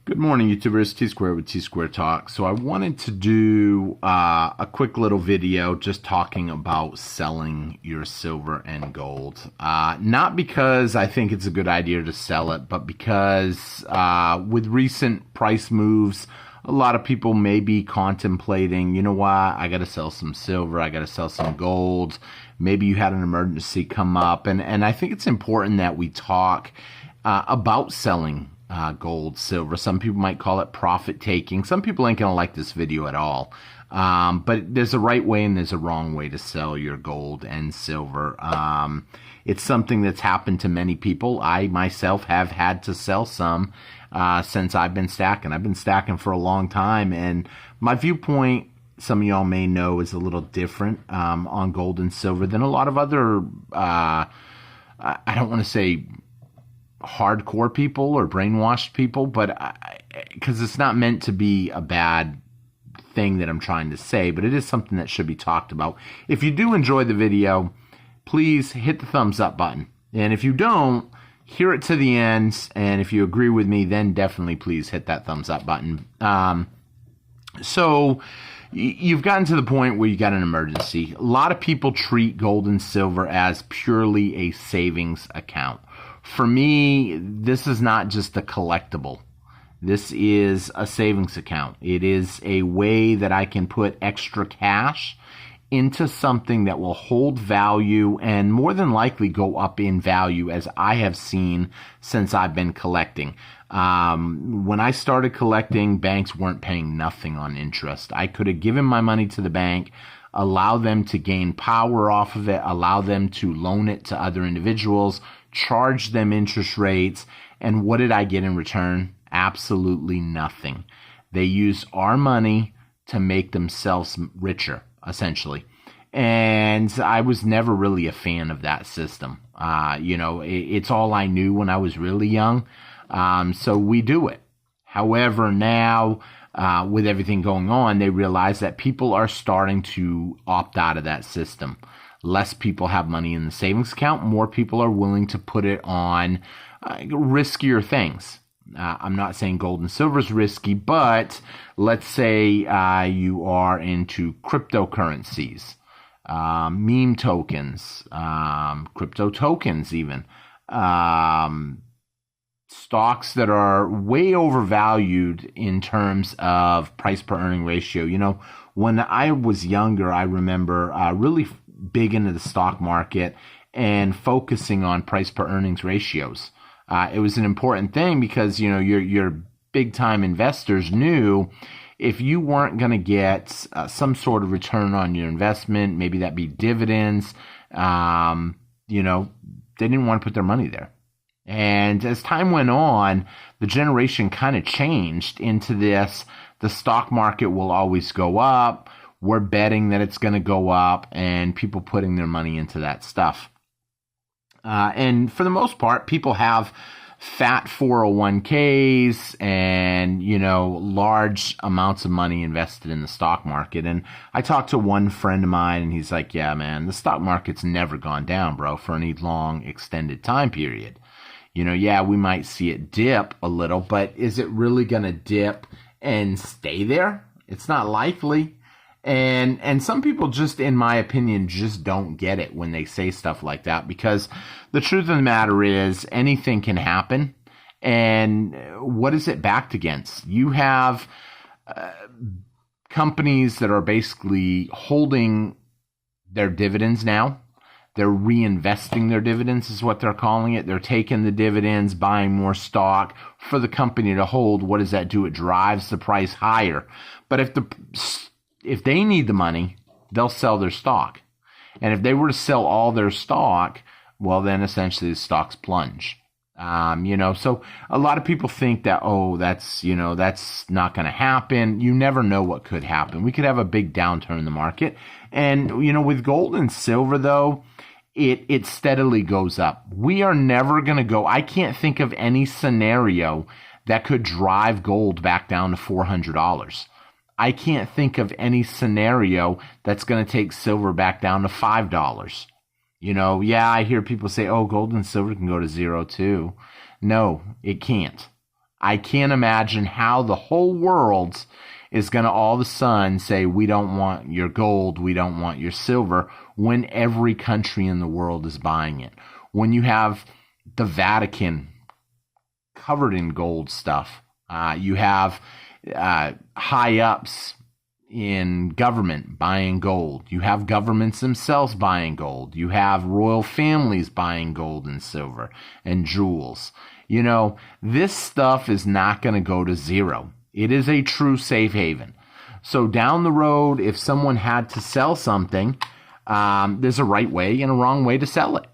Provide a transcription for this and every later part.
Good morning, YouTubers. T Square with T Square Talk. So I wanted to do a quick little video just talking about selling your silver and gold. Not because I think it's a good idea to sell it, but because with recent price moves, a lot of people may be contemplating, you know what, I got to sell some silver, I got to sell some gold. Maybe you had an emergency come up. And I think it's important that we talk about selling gold, silver. Some people might call it profit taking. Some people ain't gonna like this video at all. But there's a right way and there's a wrong way to sell your gold and silver. It's something that's happened to many people. I myself have had to sell some since I've been stacking. I've been stacking for a long time, and my viewpoint, some of y'all may know, is a little different on gold and silver than a lot of other, I don't want to say hardcore people or brainwashed people, but because it's not meant to be a bad thing that I'm trying to say, but it is something that should be talked about. If you do enjoy the video, please hit the thumbs up button. And if you don't, hear it to the end. And if you agree with me, then definitely please hit that thumbs up button. So you've gotten to the point where you got an emergency. A lot of people treat gold and silver as purely a savings account. For me, this is not just a collectible. This is a savings account. It is a way that I can put extra cash into something that will hold value and more than likely go up in value, as I have seen since I've been collecting. When I started collecting, banks weren't paying nothing on interest. I could have given my money to the bank, allow them to gain power off of it, allow them to loan it to other individuals, charge them interest rates, and what did I get in return? Absolutely nothing. They use our money to make themselves richer, essentially. And I was never really a fan of that system. It's all I knew when I was really young. So we do it. However, now, with everything going on, they realize that people are starting to opt out of that system. Less people have money in the savings account. More people are willing to put it on riskier things. I'm not saying gold and silver is risky, but let's say you are into cryptocurrencies, meme tokens, crypto tokens even, stocks that are way overvalued in terms of price per earning ratio. You know, when I was younger, I remember really big into the stock market and focusing on price per earnings ratios. It was an important thing because, you know, your big time investors knew if you weren't going to get some sort of return on your investment, maybe that be dividends, they didn't want to put their money there. And as time went on, the generation kind of changed into this: the stock market will always go up. We're betting that it's going to go up, and people putting their money into that stuff. And for the most part, people have fat 401ks and, large amounts of money invested in the stock market. And I talked to one friend of mine, and he's like, yeah, man, the stock market's never gone down, bro, for any long extended time period. Yeah, we might see it dip a little, but is it really going to dip and stay there? It's not likely. And some people just, in my opinion, just don't get it when they say stuff like that, because the truth of the matter is anything can happen. And what is it backed against? You have companies that are basically holding their dividends now. They're reinvesting their dividends is what they're calling it. They're taking the dividends, buying more stock for the company to hold. What does that do? It drives the price higher. But if they need the money, they'll sell their stock. And if they were to sell all their stock, well, then essentially the stocks plunge. So a lot of people think that, that's not going to happen. You never know what could happen. We could have a big downturn in the market. And, with gold and silver, though, it steadily goes up. We are never going to go. I can't think of any scenario that could drive gold back down to $400. I can't think of any scenario that's going to take silver back down to $5. I hear people say, oh, gold and silver can go to 0 too. No, it can't. I can't imagine how the whole world is going to all of a sudden say, we don't want your gold, we don't want your silver, when every country in the world is buying it. When you have the Vatican covered in gold stuff, you have high-ups in government buying gold. You have governments themselves buying gold. You have royal families buying gold and silver and jewels. You know, this stuff is not going to go to zero. It is a true safe haven. So down the road, if someone had to sell something, there's a right way and a wrong way to sell it.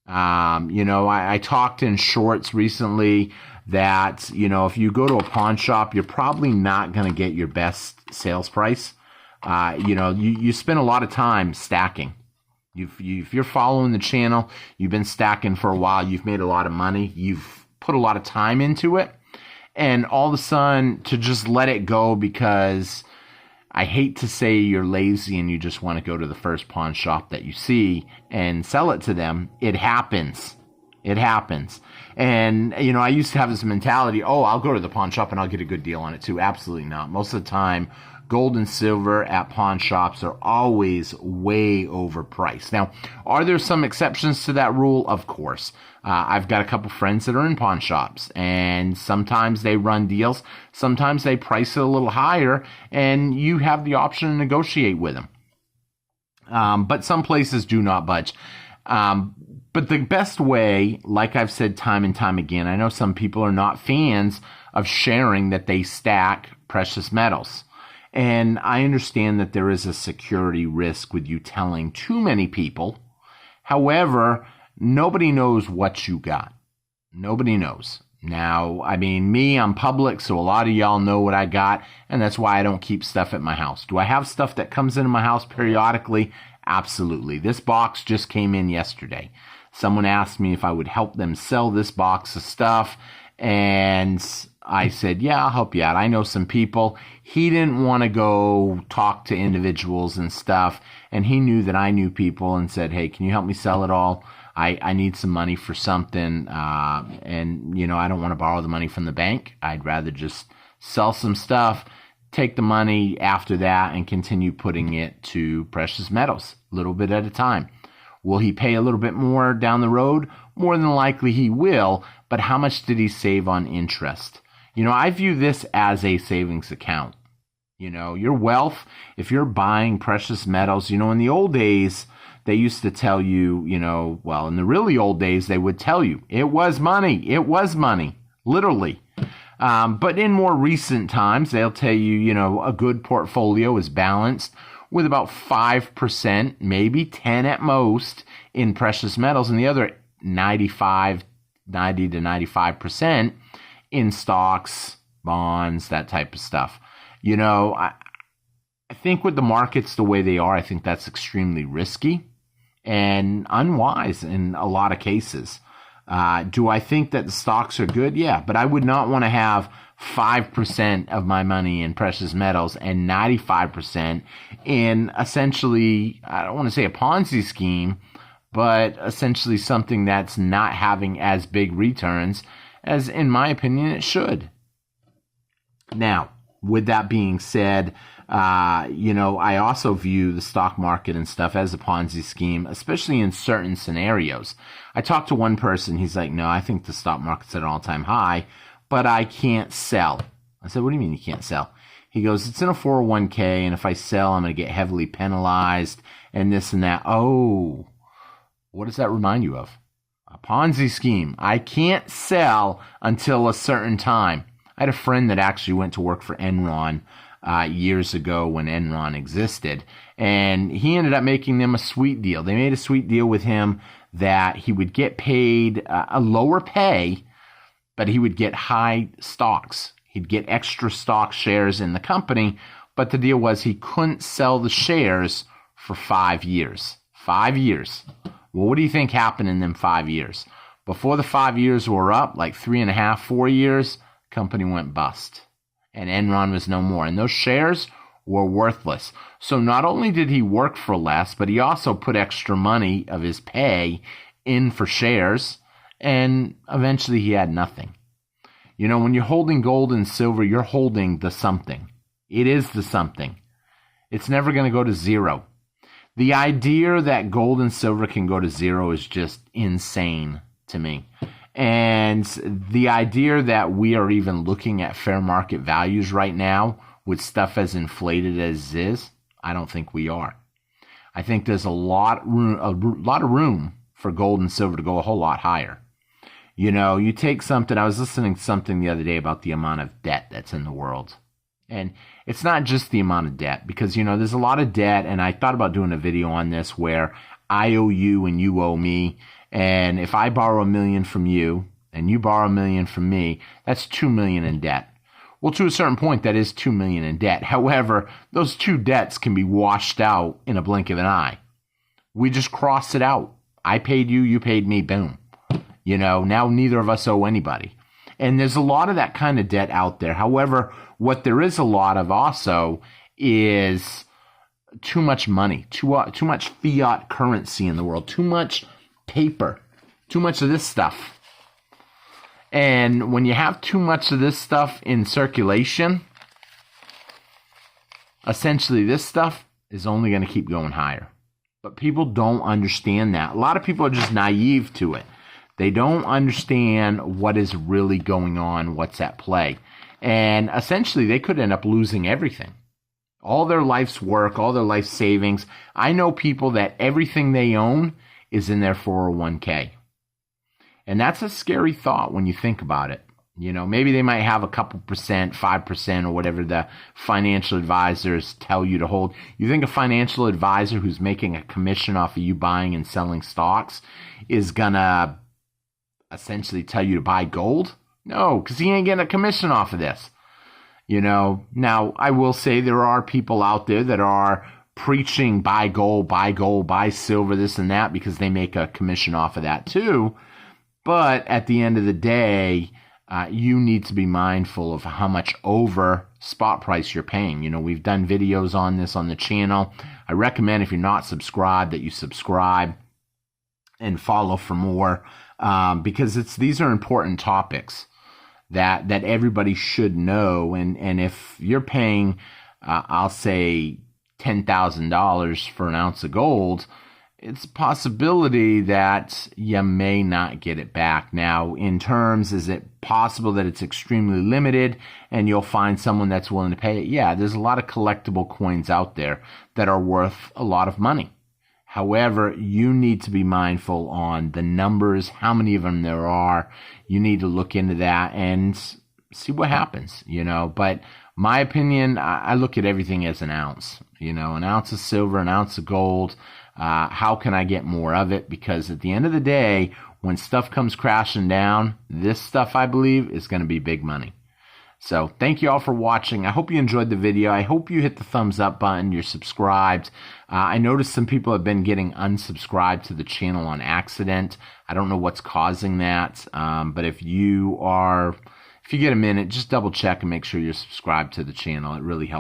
You know, I talked in shorts recently that, you know, if you go to a pawn shop, you're probably not going to get your best sales price. You know, you spend a lot of time stacking. If you're following the channel, you've been stacking for a while, you've made a lot of money, you've put a lot of time into it, and all of a sudden to just let it go because I hate to say you're lazy and you just want to go to the first pawn shop that you see and sell it to them. It happens. It happens. And, you know, I used to have this mentality, oh, I'll go to the pawn shop and I'll get a good deal on it too. Absolutely not. Most of the time, gold and silver at pawn shops are always way overpriced. Now, are there some exceptions to that rule? Of course. I've got a couple friends that are in pawn shops, and sometimes they run deals. Sometimes they price it a little higher, and you have the option to negotiate with them. But some places do not budge. But the best way, like I've said time and time again, I know some people are not fans of sharing that they stack precious metals. And I understand that there is a security risk with you telling too many people. However, nobody knows what you got. Nobody knows. Now, I mean, me, I'm public, so a lot of y'all know what I got, and that's why I don't keep stuff at my house. Do I have stuff that comes into my house periodically? Absolutely. This box just came in yesterday. Someone asked me if I would help them sell this box of stuff, and I said, yeah, I'll help you out. I know some people. He didn't want to go talk to individuals and stuff, and he knew that I knew people and said, hey, can you help me sell it all? I need some money for something, and, you know, I don't want to borrow the money from the bank. I'd rather just sell some stuff, take the money after that, and continue putting it to precious metals, a little bit at a time. Will he pay a little bit more down the road? More than likely he will, but how much did he save on interest? You know, I view this as a savings account. You know, your wealth, if you're buying precious metals, you know, in the old days, they used to tell you, you know, well, in the really old days, they would tell you, it was money, literally. But in more recent times, they'll tell you, you know, a good portfolio is balanced with about 5%, maybe 10 at most, in precious metals, and the other 90 to 95% in stocks, bonds, that type of stuff. You know, I think with the markets the way they are, I think that's extremely risky and unwise in a lot of cases. Do I think that the stocks are good? Yeah, but I would not want to have 5% of my money in precious metals and 95% in essentially, I don't want to say a Ponzi scheme, but essentially something that's not having as big returns as, in my opinion, it should. Now, with that being said, you know, I also view the stock market and stuff as a Ponzi scheme, especially in certain scenarios. I talked to one person, he's like, no, I think the stock market's at an all-time high, but I can't sell. I said, what do you mean you can't sell? He goes, it's in a 401k, and if I sell, I'm going to get heavily penalized, and this and that. Oh, what does that remind you of? A Ponzi scheme. I can't sell until a certain time. I had a friend that actually went to work for Enron years ago when Enron existed, and he ended up making them a sweet deal. They made a sweet deal with him that he would get paid a lower pay, but he would get high stocks. He'd get extra stock shares in the company, but the deal was he couldn't sell the shares for 5 years. 5 years. Well, what do you think happened in them 5 years? Before the 5 years were up, like 3.5, 4 years, company went bust. And Enron was no more. And those shares were worthless. So not only did he work for less, but he also put extra money of his pay in for shares, and eventually he had nothing. You know, when you're holding gold and silver, you're holding the something. It is the something. It's never going to go to zero. The idea that gold and silver can go to zero is just insane to me. And the idea that we are even looking at fair market values right now with stuff as inflated as is, I don't think we are. I think there's a lot of room for gold and silver to go a whole lot higher. You know, you take something, I was listening to something the other day about the amount of debt that's in the world. And it's not just the amount of debt, because, you know, there's a lot of debt, and I thought about doing a video on this where I owe you and you owe me. And if I borrow $1 million from you and you borrow $1 million from me, that's $2 million in debt. Well, to a certain point, that is $2 million in debt. However, those two debts can be washed out in a blink of an eye. We just cross it out. I paid you, you paid me, boom. You know, now neither of us owe anybody. And there's a lot of that kind of debt out there. However, what there is a lot of also is too much money, too much fiat currency in the world, too much paper, too much of this stuff. And when you have too much of this stuff in circulation, essentially this stuff is only going to keep going higher. But people don't understand that. A lot of people are just naive to it. They don't understand what is really going on, what's at play. And essentially, they could end up losing everything. All their life's work, all their life savings. I know people that everything they own is in their 401k. And that's a scary thought when you think about it. You know, maybe they might have a couple percent, 5%, or whatever the financial advisors tell you to hold. You think a financial advisor who's making a commission off of you buying and selling stocks is going to essentially tell you to buy gold? No, because he ain't getting a commission off of this. You know, now I will say there are people out there that are preaching buy gold, buy silver, this and that, because they make a commission off of that too. But at the end of the day, you need to be mindful of how much over spot price you're paying. You know, we've done videos on this on the channel. I recommend, if you're not subscribed, that you subscribe and follow for more, because these are important topics that everybody should know. And if you're paying, I'll say $10,000 for an ounce of gold, it's a possibility that you may not get it back. Now, in terms, is it possible that it's extremely limited and you'll find someone that's willing to pay it? Yeah, there's a lot of collectible coins out there that are worth a lot of money. However, you need to be mindful on the numbers, how many of them there are. You need to look into that and see what happens, you know. But my opinion, I look at everything as an ounce. You know, an ounce of silver, an ounce of gold. How can I get more of it? Because at the end of the day, when stuff comes crashing down, this stuff, I believe, is going to be big money. So thank you all for watching. I hope you enjoyed the video. I hope you hit the thumbs up button. You're subscribed. I noticed some people have been getting unsubscribed to the channel on accident. I don't know what's causing that. But if you get a minute, just double check and make sure you're subscribed to the channel. It really helps.